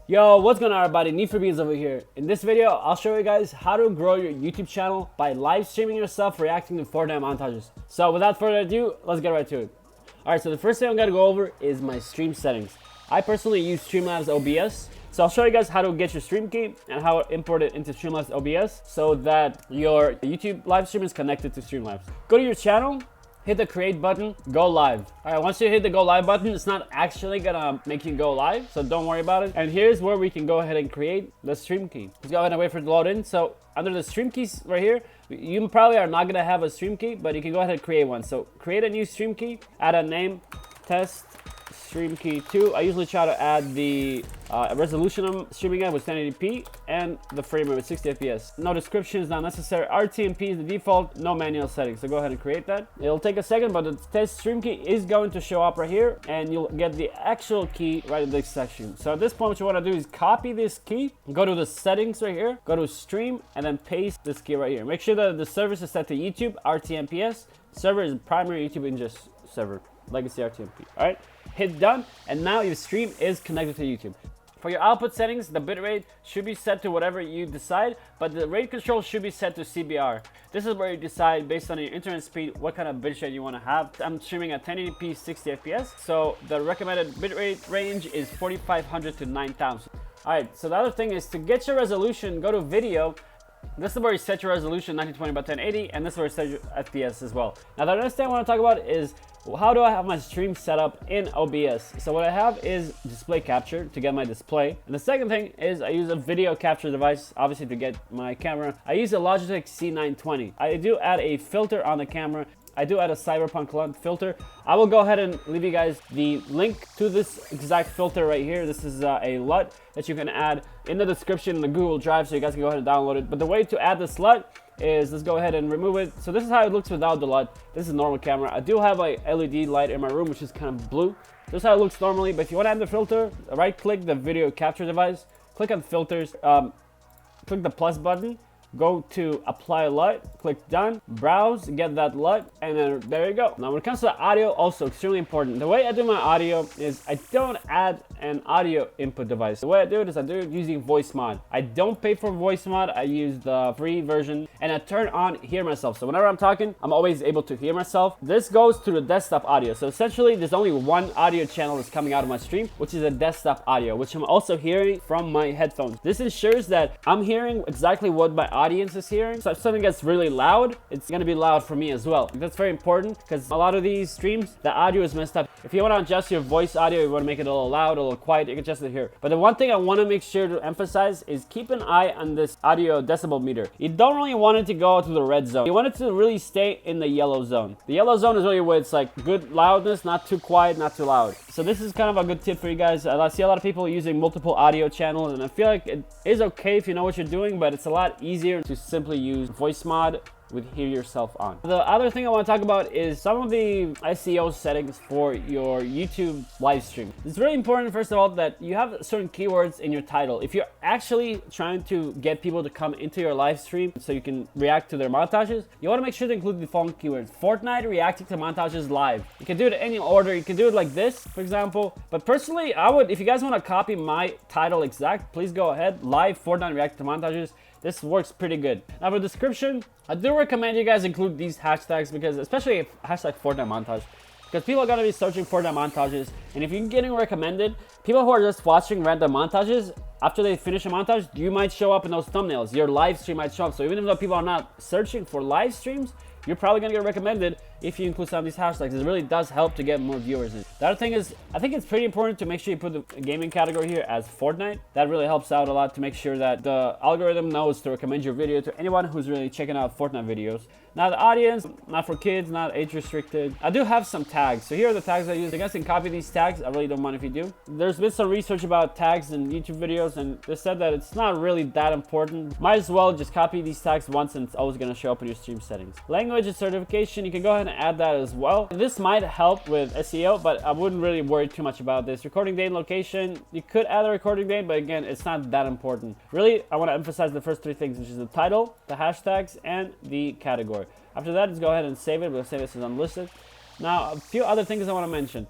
Yo, what's going on everybody? Need for Beans over here. In this video, I'll show you guys how to grow your YouTube channel by live streaming yourself reacting to Fortnite montages. So without further ado, let's get right to it. Alright, so the first thing I'm going to go over is my stream settings. I personally use Streamlabs OBS. So I'll show you guys how to get your stream key and how to import it into Streamlabs OBS so that your YouTube live stream is connected to Streamlabs. Go to your channel. Hit the create button, go live. All right, once you hit the go live button, it's not actually gonna make you go live, so don't worry about it. And here's where we can go ahead and create the stream key. Let's go ahead and wait for it to load in. So under the stream keys right here, you probably are not gonna have a stream key, but you can go ahead and create one. So create a new stream key, add a name, test stream key 2. I usually try to add the resolution I'm streaming at with 1080p and the frame rate with 60 fps. No description is not necessary. RTMP is the default, no manual settings. So go ahead and create that. It'll take a second, but the test stream key is going to show up right here, and you'll get the actual key right in this section. So at this point, what you want to do is copy this key, go to the settings right here, go to stream, and then paste this key right here. Make sure that the service is set to YouTube, RTMPS. Server is primary YouTube ingest server, legacy RTMP. All right, hit done, and now your stream is connected to YouTube. For your output settings, the bitrate should be set to whatever you decide, but the rate control should be set to CBR. This is where you decide based on your internet speed what kind of bitrate you want to have. I'm streaming at 1080p 60 fps, so the recommended bitrate range is 4500 to 9000. Alright, so the other thing is to get your resolution, go to video. This is where you set your resolution 1920 by 1080, and this is where you set your FPS as well. Now the next thing I want to talk about is how do I have my stream set up in OBS. So what I have is display capture to get my display, and the second thing is I use a video capture device, obviously, to get my camera. I use a Logitech C920. I do add a filter on the camera. I do add a cyberpunk filter. I will go ahead and leave you guys the link to this exact filter right here. This is a LUT that you can add in the description in the Google Drive, so you guys can go ahead and download it. But the way to add this LUT is, let's go ahead and remove it. So this is how it looks without the LUT. This is normal camera. I do have a LED light in my room, which is kind of blue. This is how it looks normally. But if you want to add the filter, right click the video capture device, click on filters, click the plus button, go to apply LUT, click done, browse, get that LUT, and then there you go. Now when it comes to the audio, also extremely important. The way I do my audio is I don't add an audio input device. The way I do it is I do it using voice mod. I don't pay for voice mod. I use the free version, and I turn on hear myself. So whenever I'm talking, I'm always able to hear myself. This goes to the desktop audio. So essentially there's only one audio channel that's coming out of my stream, which is a desktop audio, which I'm also hearing from my headphones. This ensures that I'm hearing exactly what my audience is hearing. So if something gets really loud, it's gonna be loud for me as well. That's very important because a lot of these streams, the audio is messed up. If you want to adjust your voice audio, you want to make it a little loud, a little quiet, you can adjust it here. But the one thing I want to make sure to emphasize is keep an eye on this audio decibel meter. You don't really want it to go to the red zone. You want it to really stay in the yellow zone. The yellow zone is really where it's like good loudness, not too quiet, not too loud. So this is kind of a good tip for you guys. I see a lot of people using multiple audio channels, and I feel like it is okay if you know what you're doing, but it's a lot easier to simply use voice mod with hear yourself on. The other thing I want to talk about is some of the SEO settings for your YouTube live stream. It's really important, first of all, that you have certain keywords in your title. If you're actually trying to get people to come into your live stream so you can react to their montages, you want to make sure to include the following keywords: Fortnite reacting to montages live. You can do it in any order. You can do it like this, for example. But personally, I would, if you guys want to copy my title exact, please go ahead. Live Fortnite reacting to montages. This works pretty good. Now for description, I do recommend you guys include these hashtags, because especially hashtag Fortnite montage, because people are going to be searching Fortnite montages, and if you're getting recommended, people who are just watching random montages, after they finish a montage, you might show up in those thumbnails. Your live stream might show up. So even though people are not searching for live streams, you're probably going to get recommended if you include some of these hashtags. It really does help to get more viewers in. The other thing is, I think it's pretty important to make sure you put the gaming category here as Fortnite. That really helps out a lot to make sure that the algorithm knows to recommend your video to anyone who's really checking out Fortnite videos. Now the audience, not for kids, not age restricted. I do have some tags. So here are the tags I use. You guys can copy these tags. I really don't mind if you do. There's been some research about tags in YouTube videos, and they said that it's not really that important. Might as well just copy these tags once, and it's always going to show up in your stream settings. Language and certification, you can go ahead and add that as well. This might help with SEO, but I wouldn't really worry too much about this. Recording date and location, you could add a recording date, but again, it's not that important. Really, I want to emphasize the first three things, which is the title, the hashtags, and the category. After that, just go ahead and save it. We'll say this is unlisted. Now, a few other things I want to mention.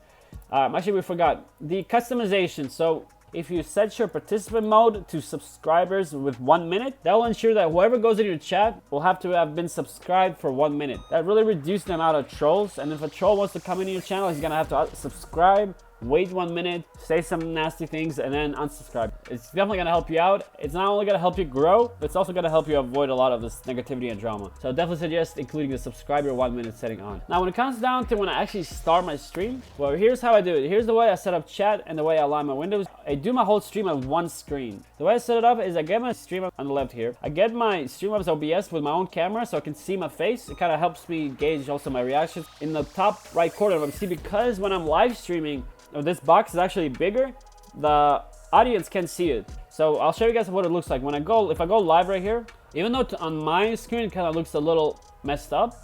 Actually, we forgot the customization. So If you set your participant mode to subscribers with 1 minute, that will ensure that whoever goes in your chat will have to have been subscribed for 1 minute. That really reduces the amount of trolls, and if a troll wants to come into your channel, he's gonna have to subscribe, wait 1 minute, say some nasty things, and then unsubscribe. It's definitely gonna help you out. It's not only gonna help you grow, but it's also gonna help you avoid a lot of this negativity and drama. So I definitely suggest including the subscriber 1 minute setting on. Now when it comes down to when I actually start my stream, well, here's how I do it. Here's the way I set up chat and the way I align my windows. I do my whole stream on one screen. The way I set it up is I get my stream up on the left here. I get my Streamlabs OBS with my own camera so I can see my face. It kind of helps me gauge also my reactions. In the top right corner, you see, because when I'm live streaming, this box is actually bigger, the audience can see it. So I'll show you guys what it looks like when if I go live right here. Even though on my screen it kind of looks a little messed up,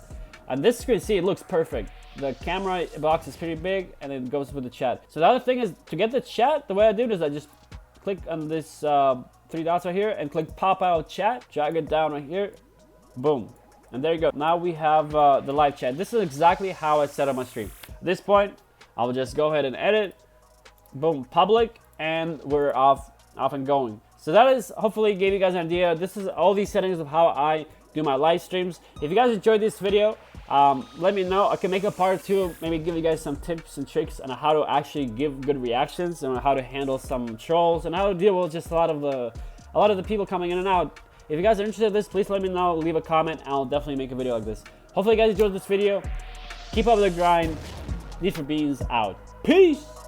on this screen, see, it looks perfect. The camera box is pretty big, and it goes with the chat. So the other thing is, to get the chat, the way I do it is I just click on this 3 dots right here and click pop out chat, drag it down right here, boom, and there you go. Now we have the live chat. This is exactly how I set up my stream. At this point, I'll just go ahead and edit, boom, public, and we're off and going. So that is, hopefully gave you guys an idea. This is all these settings of how I do my live streams. If you guys enjoyed this video, let me know. I can make a part 2, maybe give you guys some tips and tricks on how to actually give good reactions and how to handle some trolls and how to deal with just a lot of the people coming in and out. If you guys are interested in this, please let me know, leave a comment, and I'll definitely make a video like this. Hopefully you guys enjoyed this video. Keep up the grind. Need for Beans out. Peace!